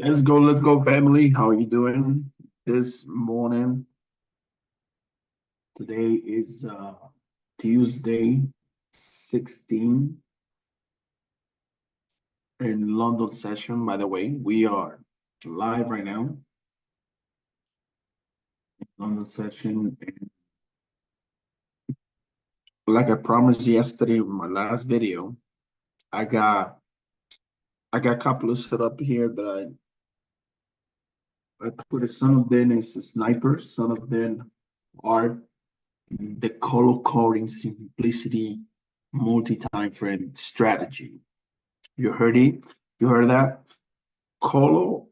Let's go, family. How are you doing this morning? Today is Tuesday, 16 in London session. By the way, we are live right now. London session. And like I promised yesterday in my last video, I got a couple of set up here that I put. Some of them is snipers, some of them are the color coding simplicity multi-time frame strategy. You heard it? You heard that? Color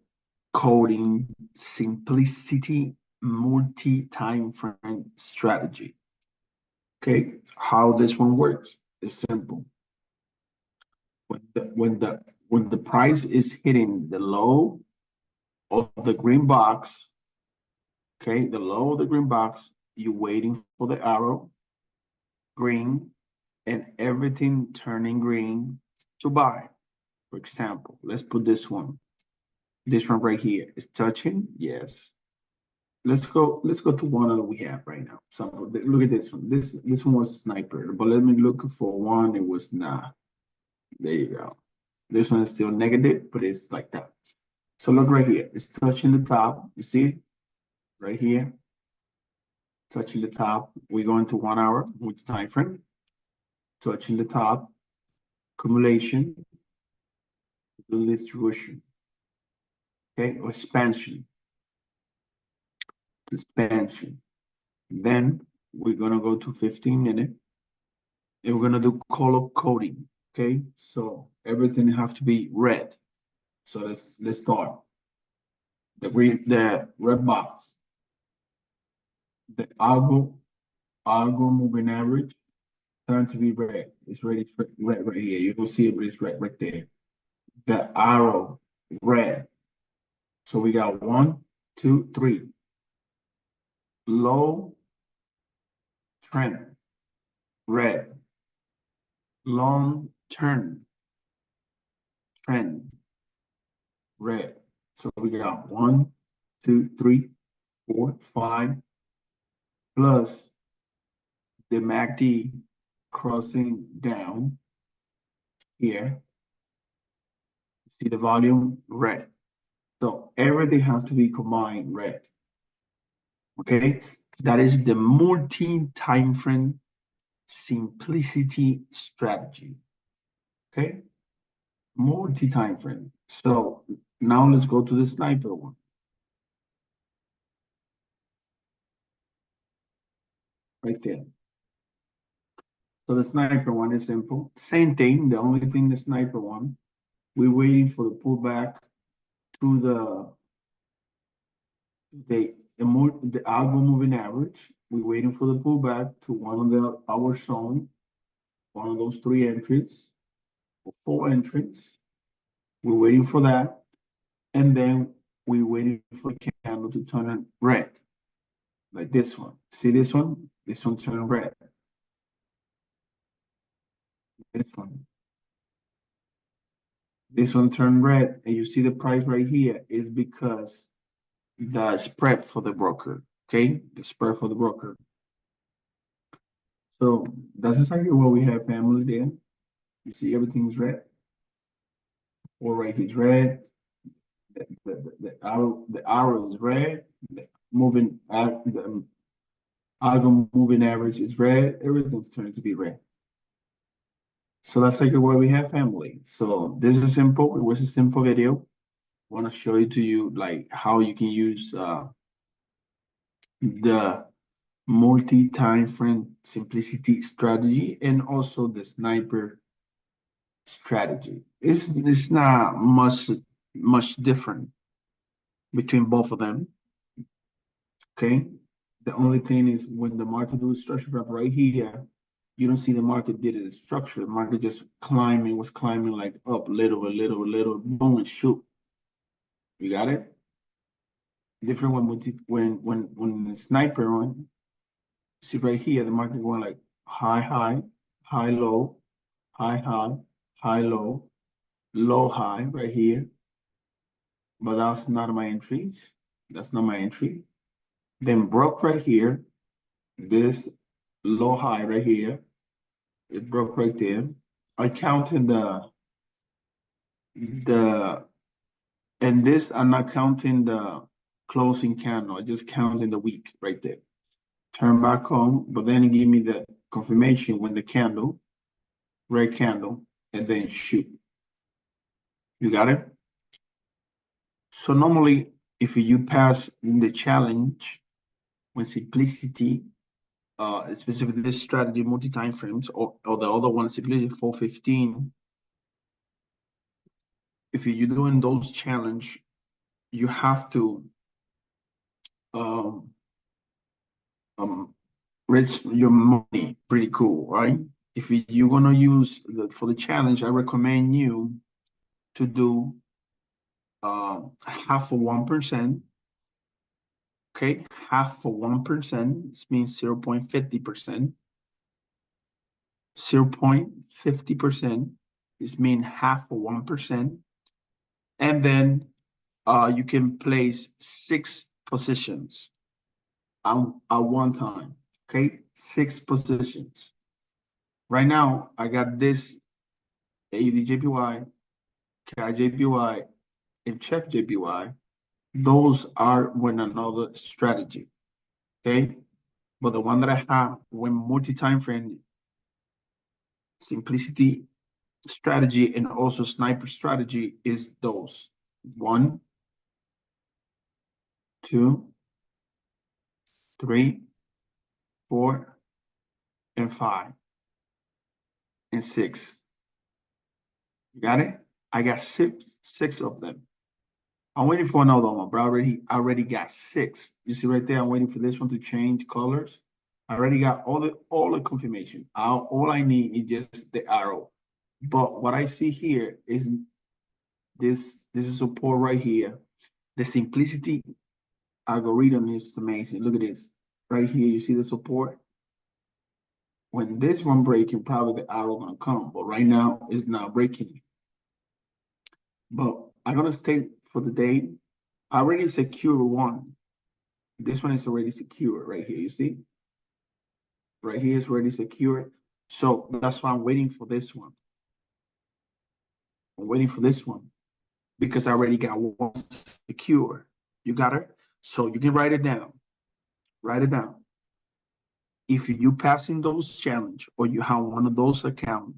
coding simplicity multi-time frame strategy. Okay, how this one works is simple. When the price is hitting the low of the green box, okay, the low of the green box, you're waiting for the arrow, green, and everything turning green to buy. For example, let's put this one. This one right here is touching, yes. Let's go to one that we have right now. So look at this one. This one was sniper, but let me look for one. It was not. There you go. This one is still negative, but it's like that. So look right here. It's touching the top. You see right here, touching the top. We go into 1 hour, which time frame? Touching the top, accumulation, the distribution, okay, or expansion. Then we're gonna go to 15 minutes and we're gonna do color coding. Okay, so everything has to be red. So let's start. The red box, the algo moving average turn to be red. It's ready red right here. You don't see it, but it's red right there. The arrow red. So we got 1, 2, 3. Low trend red. Long term trend red. So we got 1, 2, 3, 4, 5, plus the MACD crossing down here. See the volume red. So everything has to be combined red. Okay, that is the multi-time frame simplicity strategy. Okay, multi-time frame. So now let's go to the sniper one. Right there. So the sniper one is simple. Same thing. The only thing the sniper one, we're waiting for the pullback to the algo moving average. We're waiting for the pullback to one of the hour zone, one of those 3 entries or 4 entries. We're waiting for that, and then we're waiting for the candle to turn red, like this one. See this one? This one turned red. This one. This one turned red, and you see the price right here is because the spread for the broker, okay? The spread for the broker. So that's exactly what we have, family, there. You see everything's red. Or right here is red. The arrow is red. The algo moving average is red. Everything's turning to be red. So that's like what we have, family. So this is simple. It was a simple video. I want to show it to you like how you can use the multi-time frame simplicity strategy and also the sniper strategy. It's not much different between both of them. Okay. The only thing is when the market do structure up right here, you don't see the market did it structure. The market just was climbing like up little, boom, and shoot. You got it? Different when the sniper one, see right here, the market going like high, low, high, high, low, high right here. but that's not my entries. That's not my entry. Then broke right here. This low high right here. It broke right there. I counted the and this I'm not counting the closing candle. I just counting the week right there. Turn back home, but then give me the confirmation when the candle, red candle, and then shoot. You got it? So normally, if you pass in the challenge, when simplicity, specifically this strategy, multi-time frames, or the other one, simplicity 415, if you're doing those challenge, you have to um, um, rich your money pretty cool, right? If you're gonna use for the challenge, I recommend you to do half of 1%. Okay, half of 1%. This means 0.50%. 0.50%. This means half of 1%. And then you can place 6 positions at one time. Okay, 6 positions. Right now, I got this AUDJPY, KIJPY, and Chef JPY. Those are when another strategy. Okay, but the one that I have when multi-time frame, simplicity strategy, and also sniper strategy is those 1, 2, 3, 4, and 5, and 6. You got it? I got six of them. I'm waiting for another one, but I already got 6. You see right there, I'm waiting for this one to change colors. I already got all the confirmation. All I need is just the arrow. But what I see here is this is support right here. The simplicity algorithm is amazing. Look at this. Right here, you see the support? When this one breaking, probably the arrow gonna come. But right now, it's not breaking. But I'm gonna stay for the day. I already secure one. This one is already secure right here. You see? Right here is already secure. So that's why I'm waiting for this one. I'm waiting for this one because I already got one secure. You got it? So you can write it down. Write it down. If you passing those challenge or you have one of those account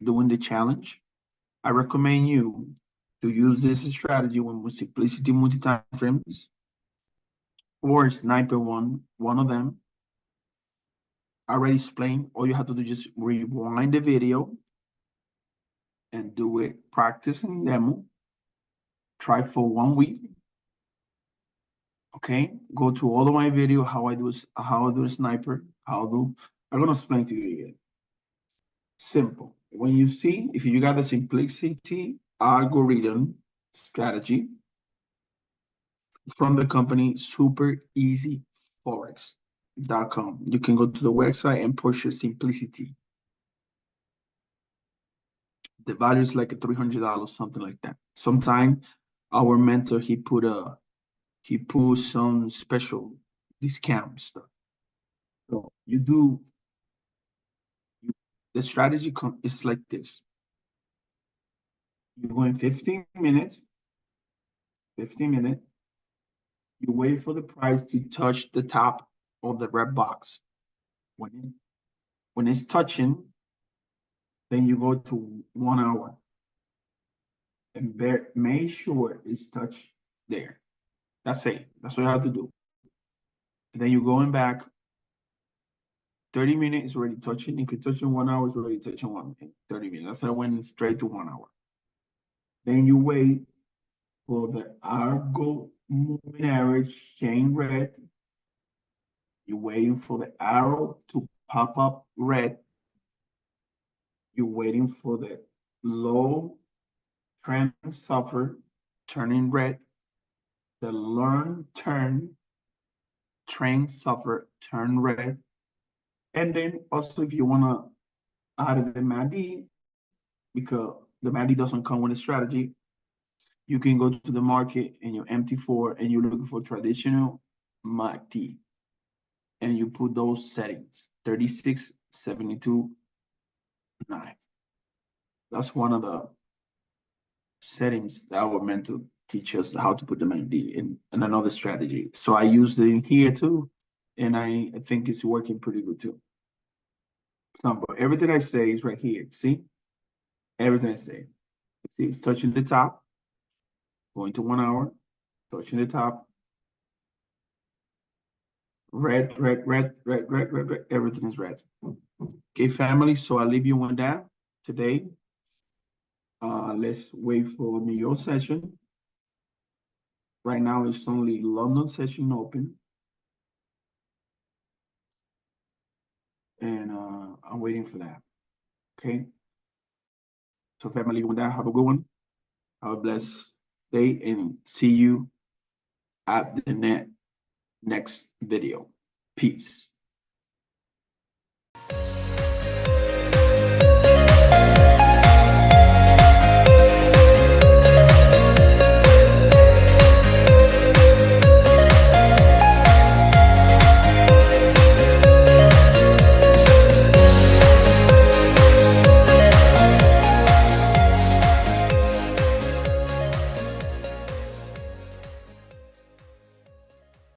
doing the challenge, I recommend you to use this strategy with simplicity multi-time frames or sniper one of them. I already explained. All you have to do is just rewind the video and do it, practice and demo. Try for 1 week. Okay, go to all of my video how I do a sniper, I'm gonna explain to you again. Simple. When you see, if you got the simplicity algorithm strategy from the company Super Easy Forex.com, you can go to the website and purchase simplicity. The value is like $300, something like that. Sometime our mentor he put some special discount stuff. So the strategy is like this. You go in 15 minutes, you wait for the price to touch the top of the red box. When it's touching, then you go to 1 hour and make sure it's touched there. That's it. That's what you have to do. And then you're going back 30 minutes already touching. If you're touching 1 hour, it's already touching 30 minutes. That's how I went straight to 1 hour. Then you wait for the Argo moving average chain red. You're waiting for the arrow to pop up red. You're waiting for the low trend suffer turning red. The learn turn trend suffer turn red. And then also if you want to add the MACD, because the MACD doesn't come with a strategy, you can go to the market and you're MT4 and you're looking for traditional MULTI, and you put those settings 36, 72, 9. That's one of the settings that were meant to teach us how to put the MULTI in another strategy. So I used it in here too, and I think it's working pretty good too. But everything I say is right here. See, everything I say. See, it's touching the top, going to 1 hour, touching the top. Red, red, red, red, red, red, red. Everything is red. Okay, family. So I leave you with that today. Let's wait for New York session. Right now, it's only London session open. And I'm waiting for that. Okay. So family, with that, have a good one. Have a blessed day and see you at the next video. Peace.